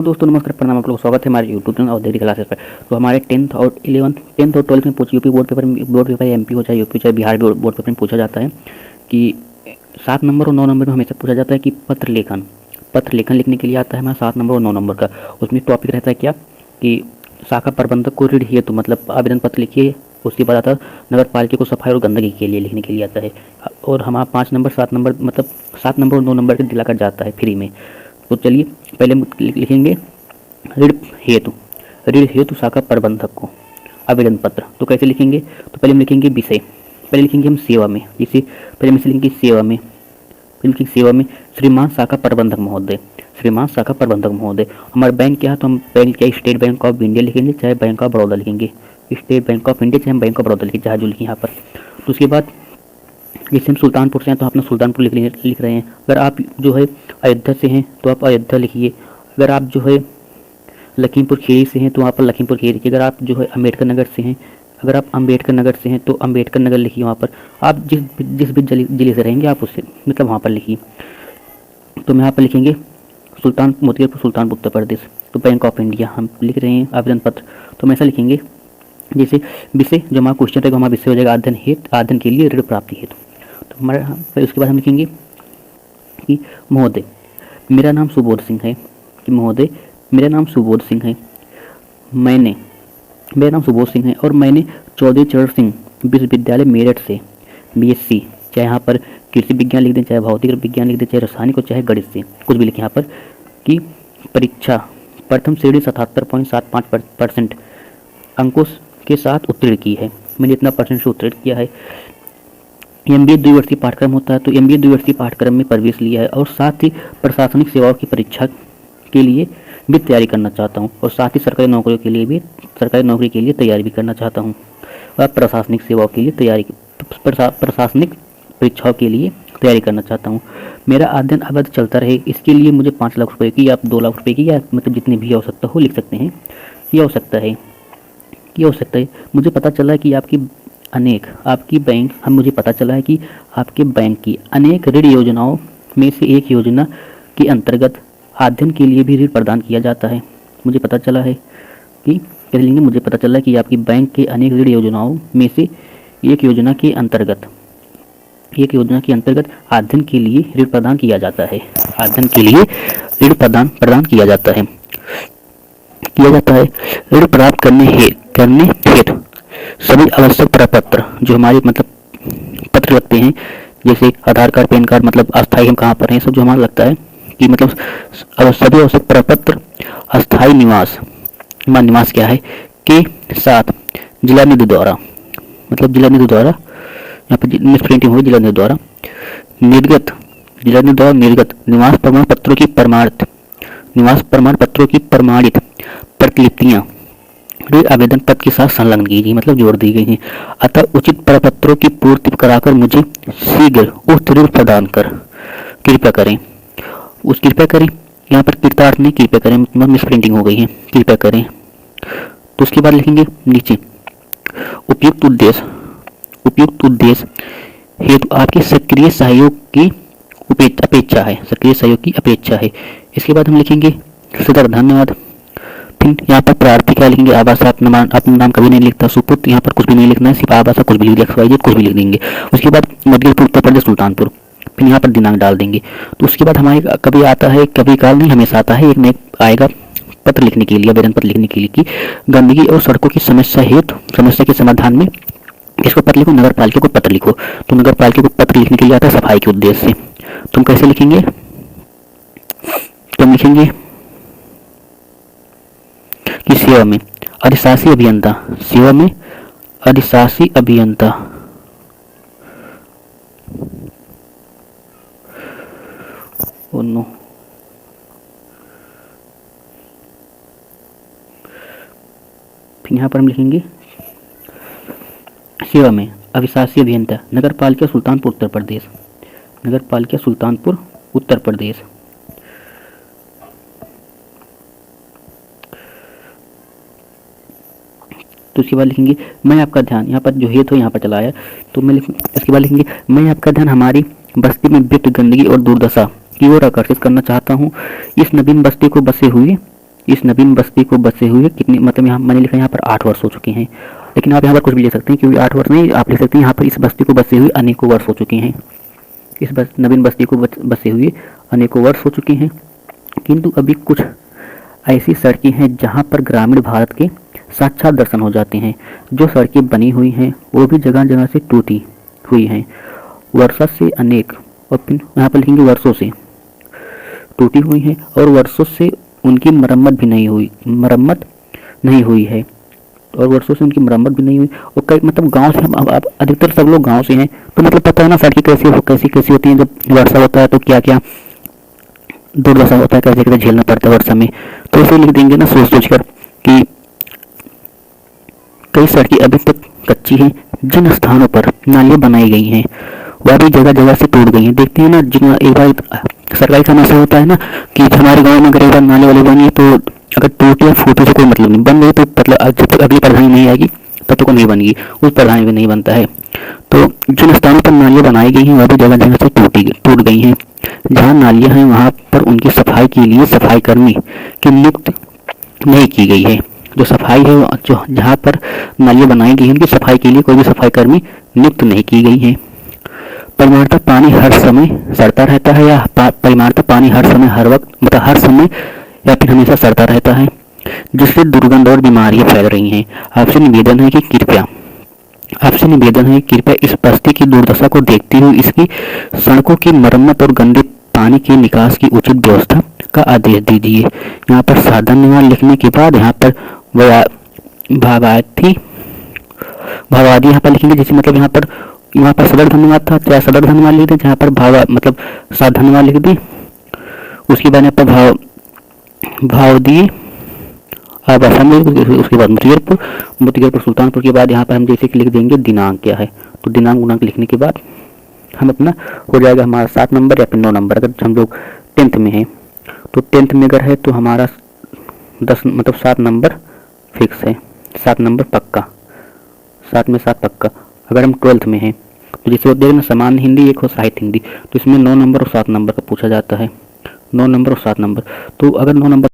दोस्तों नमस्कार, प्रणाम। आप लोग स्वागत है हमारे यूट्यूब चैनल और डिग्री क्लासेस पर। तो हमारे 10th और 12th में यूपी बोर्ड पेपर एमपी हो चाहे यूपी चाहे बिहार बोर्ड पेपर में पूछा जाता है कि 7 नंबर और 9 नंबर में हमेशा पूछा जाता है कि पत्र लेखन लिखने के लिए आता है हमारा 7 नंबर और 9 नंबर का। उसमें टॉपिक रहता है क्या कि शाखा प्रबंधक को ऋण हेतु मतलब आवेदन पत्र लिखिए। उसके बाद आता है नगर पालिका को सफाई और गंदगी के लिए लिखने के लिए आता है। और हमारा 5 नंबर 7 नंबर मतलब 7 नंबर और 9 नंबर के दिलाकर जाता है फ्री में। तो चलिए पहले लिखेंगे ऋण हेतु शाखा प्रबंधक को आवेदन पत्र। तो कैसे लिखेंगे? तो पहले हम लिखेंगे विषय, पहले लिखेंगे हम सेवा में, जैसे पहले हम लिखेंगे सेवा में श्रीमान शाखा प्रबंधक महोदय, श्रीमान शाखा प्रबंधक महोदय। हमारा बैंक क्या है तो हम बैंक क्या स्टेट बैंक ऑफ इंडिया लिखेंगे चाहे बैंक ऑफ बड़ौदा लिखेंगे, स्टेट बैंक ऑफ इंडिया चाहे हम बैंक ऑफ बड़ौदा लिखेंगे, चाहे जो लिखें यहाँ पर। तो उसके बाद जैसे हम सुल्तानपुर से हैं तो अपना सुल्तानपुर लिख रहे हैं। अगर आप जो है अयोध्या से हैं तो आप अयोध्या लिखिए। अगर आप जो है लखीमपुर खीरी से हैं तो वहाँ पर लखीमपुर खीरी लिखिए। अगर आप जो है अम्बेडकर नगर से हैं, अगर आप अम्बेडकर नगर से हैं तो अम्बेडकर नगर लिखिए। वहाँ पर आप जिस भी जिले से रहेंगे आप उससे मतलब वहाँ पर लिखिए। तो हम यहाँ पर लिखेंगे सुल्तानपुर उत्तर प्रदेश। तो बैंक ऑफ इंडिया हम लिख रहे हैं आवेदन पत्र, तो हम ऐसा लिखेंगे जैसे विषय जो हमारा क्वेश्चन रहेगा हमारा विषय हो जाएगा अध्ययन के लिए ऋण प्राप्ति हेतु। तो हमारा फिर उसके बाद हम लिखेंगे कि महोदय मेरा नाम सुबोध सिंह है, कि महोदय मेरा नाम सुबोध सिंह है, मेरा नाम सुबोध सिंह है और मैंने चौधरी चरण सिंह विश्वविद्यालय मेरठ से बीएससी, चाहे यहाँ पर कृषि विज्ञान लिख दें, चाहे भौतिक विज्ञान लिख दें, चाहे रसायनिक और चाहे गणित से कुछ भी लिखें यहाँ पर, की परीक्षा प्रथम श्रेणी 77.75% अंकों के साथ उत्तीर्ण की है। मैंने इतना परसेंट से उत्तीर्ण किया है। एमबीए द्विवर्षीय पाठ्यक्रम होता है तो एमबीए द्विवर्षीय पाठ्यक्रम में प्रवेश लिया है और साथ ही प्रशासनिक सेवाओं की परीक्षा के लिए भी तैयारी करना चाहता हूँ और साथ ही सरकारी नौकरी के लिए तैयारी भी करना चाहता हूँ और प्रशासनिक सेवाओं के लिए प्रशासनिक परीक्षाओं के लिए तैयारी करना चाहता हूँ। मेरा अध्ययन अवध चलता रहे, इसके लिए मुझे 5 लाख रुपये की या 2 लाख रुपये की या मतलब जितनी भी आवश्यकता हो लिख सकते हैं। ये हो सकता है मुझे पता चला है कि मुझे पता चला है कि आपके बैंक की अनेक ऋण योजनाओं में से एक योजना के अंतर्गत अध्ययन के लिए भी ऋण प्रदान किया जाता है। मुझे पता चला है कि आपकी बैंक के अनेक ऋण योजनाओं में से एक योजना के अंतर्गत अध्ययन के लिए ऋण प्रदान किया जाता है। ऋण प्राप्त करने हेतु सभी आवश्यक प्रपत्र जो हमारे मतलब पत्र लगते हैं, जैसे आधार कार्ड, पैन कार्ड, मतलब अस्थायी हम कहाँ पर हैं, सब जो हमारा लगता है कि मतलब सभी आवश्यक प्रपत्र, अस्थायी निवास क्या है के साथ जिला निधि द्वारा यहाँ पर मिसप्रिंटिंग हुई, जिला निधि द्वारा निर्गत निवास प्रमाण पत्रों की प्रमाणित प्रतिलिपियां ऋण आवेदन पत्र के साथ संलग्न कीजिए, मतलब जोड़ दी गई हैं। अतः उचित प्रपत्रों की पूर्ति कराकर मुझे शीघ्र उक्त ऋण प्रदान कर कृपया करें। यहाँ पर कृतार्थ नहीं कृपया करें, मतलब मिसप्रिंटिंग हो गई है, कृपया करें। तो उसके बाद लिखेंगे नीचे उपयुक्त उद्देश्य हेतु आपके सक्रिय सहयोग की अपेक्षा है। इसके बाद हम लिखेंगे सदर धन्यवाद। फिर यहाँ पर प्रार्थी क्या लिखेंगे, आवास, अपना नाम कभी नहीं लिखता, सुपुत्र यहाँ पर कुछ भी नहीं लिखना है, सिर्फ आवास कुछ भी लिख देंगे। उसके बाद मध्यप्रदेश उत्तर प्रदेश सुल्तानपुर, फिर यहाँ पर दिनांक डाल देंगे। तो उसके बाद हमारे कभी आता है, कभी काल नहीं, हमेशा आता है, एक में आएगा पत्र लिखने के लिए, आवेदन पत्र लिखने के लिए कि गंदगी और सड़कों की समस्या के समाधान में इसको पत्र लिखो, नगर पालिका को पत्र लिखो। तो नगर पालिका को पत्र लिखने के लिए आता है सफाई के उद्देश्य से। तुम कैसे लिखेंगे? तुम लिखेंगे कि सेवा में अधिशासी अभियंता फिर यहाँ पर हम लिखेंगे सेवा में अभिशासी अभियंता नगर पालिका सुल्तानपुर उत्तर प्रदेश। तो उसके बाद लिखेंगे मैं आपका ध्यान, यहाँ पर जो हेतु यहाँ पर चलाया, तो मैं इसके बाद लिखेंगे मैं आपका ध्यान हमारी बस्ती में वित्त गंदगी और दुर्दशा की ओर आकर्षित करना चाहता हूँ। इस नवीन बस्ती को बसे हुए इस नवीन बस्ती को बसे हुए कितने, मतलब यहाँ मैंने लिखा यहाँ पर 8 वर्ष हो चुके हैं, लेकिन आप यहाँ पर कुछ भी लिख सकते हैं क्योंकि 8 वर्ष नहीं, आप लिख सकते हैं यहाँ पर इस बस्ती को बसे हुए अनेकों वर्ष हो चुके हैं। इस नवीन बस्ती को बसे हुए अनेकों वर्ष हो चुके हैं। किंतु अभी कुछ ऐसी सड़कें हैं जहाँ पर ग्रामीण भारत के साक्षात दर्शन हो जाते हैं। जो सड़कें बनी हुई हैं वो भी जगह जगह से टूटी हुई हैं, वर्षा से अनेक, और फिर यहाँ पर लिखेंगे वर्षों से टूटी हुई हैं, और वर्षों से उनकी मरम्मत नहीं हुई है, और वर्षों से उनकी मरम्मत भी नहीं हुई। और कई मतलब गांव से हम अब अधिकतर सब लोग गांव से हैं, तो मतलब पता है ना सड़कें कैसी होती हैं। जब वर्षा होता है तो क्या क्या दुर्दशा होता है, कैसे कैसे झेलना पड़ता है वर्षा में। तो इसे लिख देंगे ना सोच कर कि कई सड़कें अभी तक कच्ची हैं, जिन स्थानों पर नालियाँ बनाई गई हैं वह भी जगह जगह से टूट गई हैं। देखते हैं ना, जिन एक बार सरकारी काम ऐसा होता है ना कि हमारे गाँव में अगर एक बार नाले वाले बनी है तो अगर टूटे या फूटे से कोई मतलब नहीं, बन गई तो मतलब जब तक अगली प्रधानी नहीं आएगी तब तक वो नहीं बनेगी, उस प्रधानी भी नहीं बनता है। तो जिन स्थानों पर नालियाँ बनाई गई हैं वह भी जगह जगह से टूट गई हैं। जहाँ नालियाँ हैं वहाँ पर उनकी सफाई के लिए सफाई कर्मी की नियुक्ति नहीं की गई है। जो सफाई है, जो जहाँ पर नालियाँ बनाई गई हैं उनकी सफाई के लिए कोई भी सफाई कर्मी नियुक्त नहीं की गई है। परिमाणतः पानी हर समय सड़ता रहता है, या परिमाणतः पानी हर समय हर वक्त मतलब हर समय या फिर हमेशा सड़ता रहता है, जिससे दुर्गंध और बीमारियां फैल रही हैं। आपसे निवेदन है कि कृपया इस बस्ती की दुर्दशा को देखते हुए इसकी सड़कों की मरम्मत और गंदे पानी के निकास की उचित व्यवस्था का आदेश दीजिए। यहाँ पर साधन्यवाद लिखने के बाद यहाँ पर भावादी यहाँ पर लिखेंगे, जैसे मतलब यहाँ पर सदर धन्यवाद था, चाहे सदर धन्यवाद लिख दें, जहाँ पर मतलब साधन्यवाद लिख दें। उसके बाद यहाँ पर भाव दिए अब असम में, उसके बाद मुतिगरपुर सुल्तानपुर के बाद यहाँ पर हम जैसे कि लिख देंगे दिनांक क्या है। तो दिनांक लिखने के बाद हम अपना हो जाएगा हमारा 7 नंबर या फिर 9 नंबर। अगर हम लोग 10th में हैं तो 10th में अगर है तो हमारा 7 नंबर फिक्स है, 7 नंबर पक्का, 7 में 7 पक्का। अगर हम 12th में हैं तो जैसे होते हैं ना सामान्य हिंदी एक हो साहित्य हिंदी, तो इसमें 9 नंबर और 7 नंबर का पूछा जाता है, 9 नंबर और 7 नंबर। तो अगर 9 नंबर